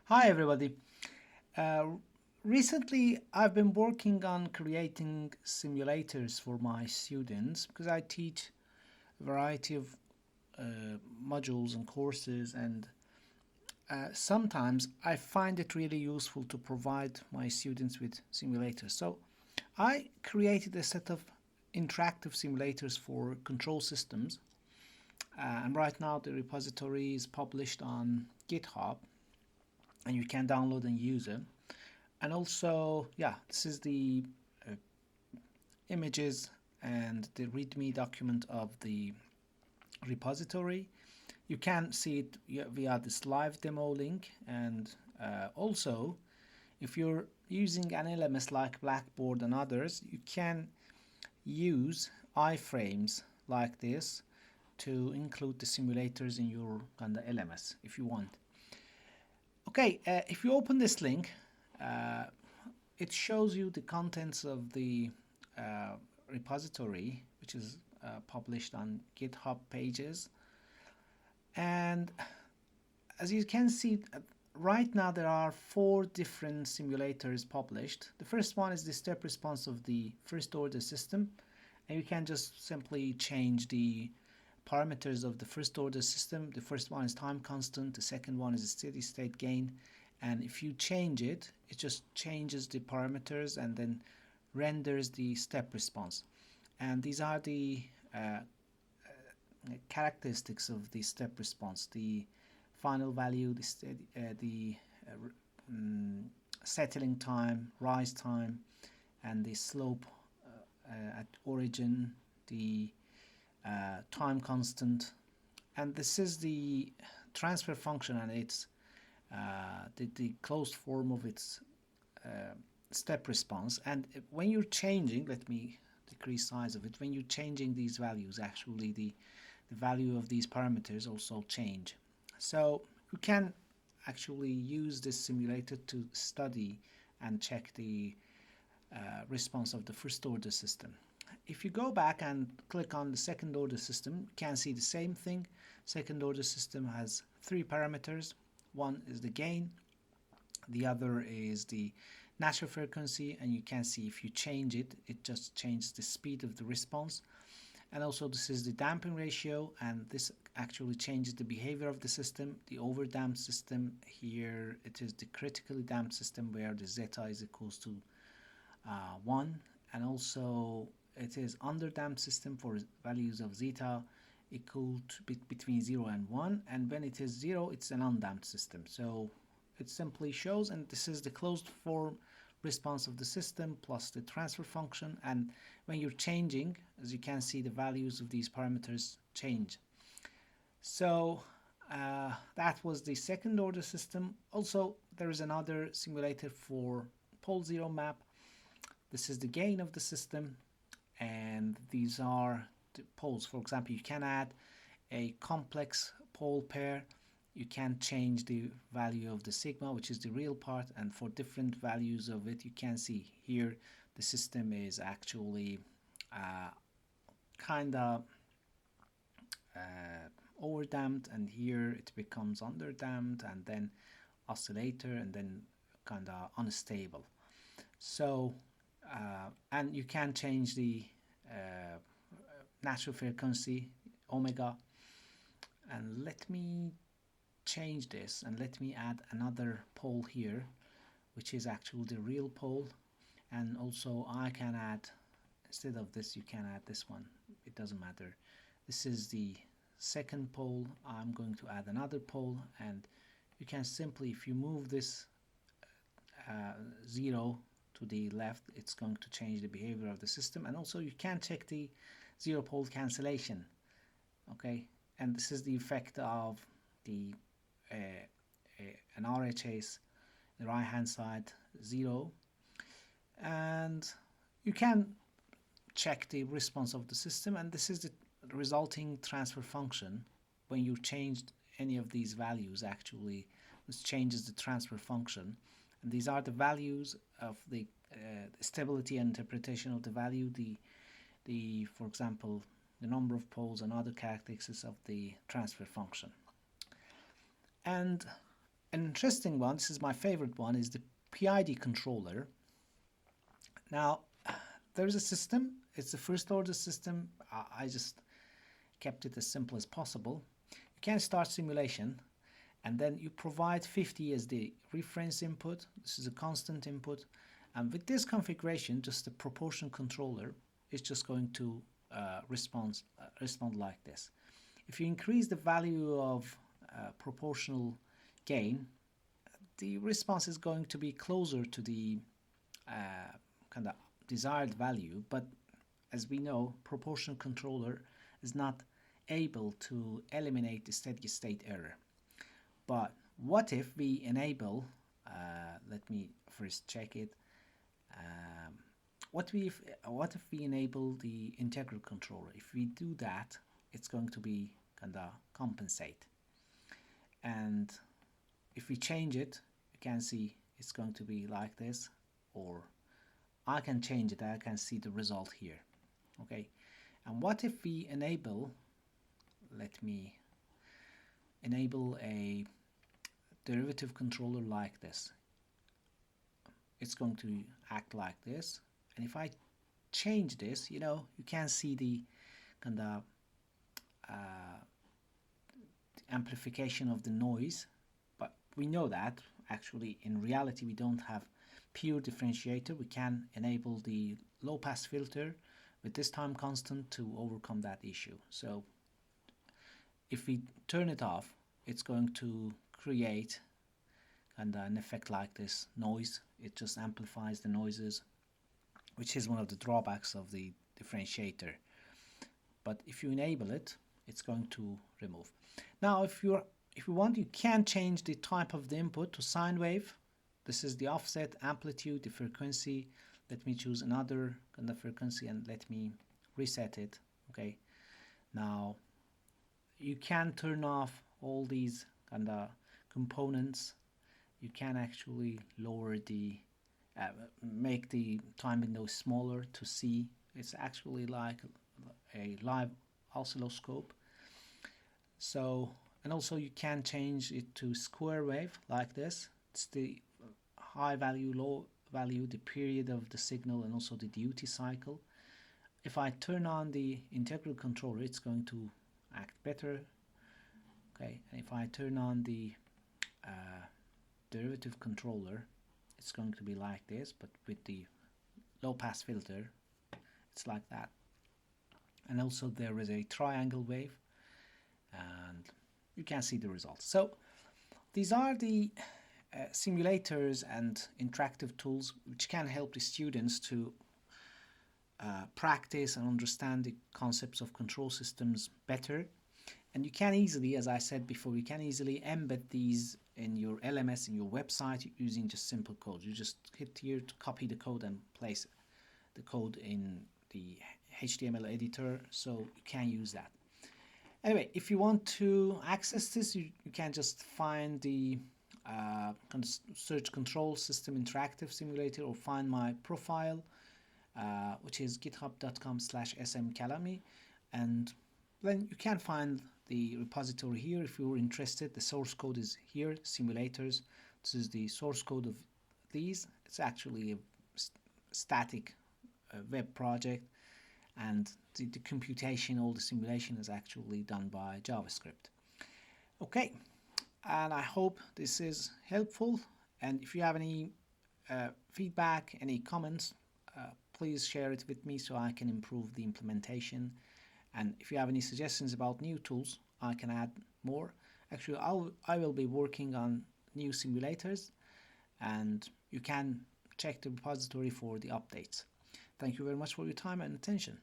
Hi everybody. Uh, Recently I've been working on creating simulators for my students because I teach a variety of modules and courses, and sometimes I find it really useful to provide my students with simulators. So I created a set of interactive simulators for control systems, and right now the repository is published on GitHub and you can download and use it. And also, yeah, this is the uh, images and the readme document of the repository. You can see it via this live demo link, and also if you're using an LMS like Blackboard and others, you can use iframes like this to include the simulators in your kind of LMS if you want. Okay, if you open this link, uh, it shows you the contents of the uh, repository, which is published on GitHub pages. And as you can see, right now there are 4 different simulators published. The first one is the step response of the first order system, and you can just simply change the parameters of the first order system. The first one is time constant, the second one is a steady state gain, and if you change it, it just changes the parameters and then renders the step response. And these are the characteristics of the step response: the final value, the settling time, rise time, and the slope at origin, the time constant. And this is the transfer function, and it's the closed form of its step response. And when you're changing, let me decrease size of it, when you're changing these values, actually the value of these parameters also change. So you can actually use this simulator to study and check the response of the first order system. If you go back and click on the second order system, you can see the same thing. Second order system has 3 parameters. One is the gain, the other is the natural frequency, and you can see if you change it, it just changes the speed of the response. And also this is the damping ratio, and this actually changes the behavior of the system. The overdamped system, here it is the critically damped system where the zeta is equals to 1, and also it is underdamped system for values of zeta equal to between 0 and 1, and when it is 0 it's an undamped system. So it simply shows, and this is the closed form response of the system plus the transfer function, and when you're changing, as you can see, the values of these parameters change. So that was the second order system. Also there is another simulator for pole zero map. This is the gain of the system, and these are the poles. For example, you can add a complex pole pair. You can change the value of the sigma, which is the real part, and for different values of it, you can see here the system is actually kind of overdamped, and here it becomes underdamped, and then oscillator, and then kind of unstable. So and you can change the natural frequency omega, and let me change this and let me add another pole here, which is actually the real pole. And also I can add, instead of this, you can add this one, it doesn't matter. This is the second pole. I'm going to add another pole, and you can simply, if you move this 0 to the left, it's going to change the behavior of the system. And also you can check the 0 pole cancellation. Okay, and this is the effect of the an RHS, the right hand side 0, and you can check the response of the system, and this is the resulting transfer function. When you changed any of these values, actually this changes the transfer function, and these are the values of the stability and interpretation of the value, the for example the number of poles and other characteristics of the transfer function. And an interesting one, this is my favorite one, is the PID controller. Now, there's a system, it's a first order system. I just kept it as simple as possible. You can start simulation, and then you provide 50 as the reference input. This is a constant input, and with this configuration, just the proportion controller is just going to respond like this. If you increase the value of proportional gain, the response is going to be closer to the kind of desired value, but as we know, proportional controller is not able to eliminate the steady state error. But what if we enable, let me first check it, what if we enable the integral controller? If we do that, it's going to be kind of compensate. And if we change it, you can see it's going to be like this, or I can change it, I can see the result here. Okay, and what if we enable, let me enable a derivative controller like this. It's going to act like this, and if I change this, you can see the kind of amplification of the noise, but we know that actually in reality we don't have pure differentiator. We can enable the low pass filter with this time constant to overcome that issue. So if we turn it off, it's going to create kind of an effect like this noise. It just amplifies the noises, which is one of the drawbacks of the differentiator. But if you enable it, it's going to remove. Now if you want, you can change the type of the input to sine wave. This is the offset, amplitude, the frequency. Let me choose another kind of frequency and let me reset it. Okay, now you can turn off all these kind of components. You can actually lower the make the time window smaller to see. It's actually like a live oscilloscope. So, and also you can change it to square wave like this. It's the high value, low value, the period of the signal, and also the duty cycle. If I turn on the integral controller, it's going to act better. Okay, and if I turn on the derivative controller, it's going to be like this, but with the low pass filter, it's like that. And also there is a triangle wave, and you can see the results. So these are the simulators and interactive tools which can help the students to practice and understand the concepts of control systems better. And you can easily, as I said before, you can easily embed these in your LMS, in your website, using just simple code. You just hit here to copy the code and place the code in the HTML editor, so you can use that. Anyway, if you want to access this, you can just find the search control system interactive simulator, or find my profile, which is github.com/smkalami, and then you can find the repository here if you're interested. The source code is here, simulators. This is the source code of these. It's actually a static web project, and the computation, all the simulation is actually done by JavaScript. Okay, and I hope this is helpful, and if you have any feedback, any comments, please share it with me so I can improve the implementation. And if you have any suggestions about new tools, I can add more. Actually, I will be working on new simulators, and you can check the repository for the updates. Thank you very much for your time and attention.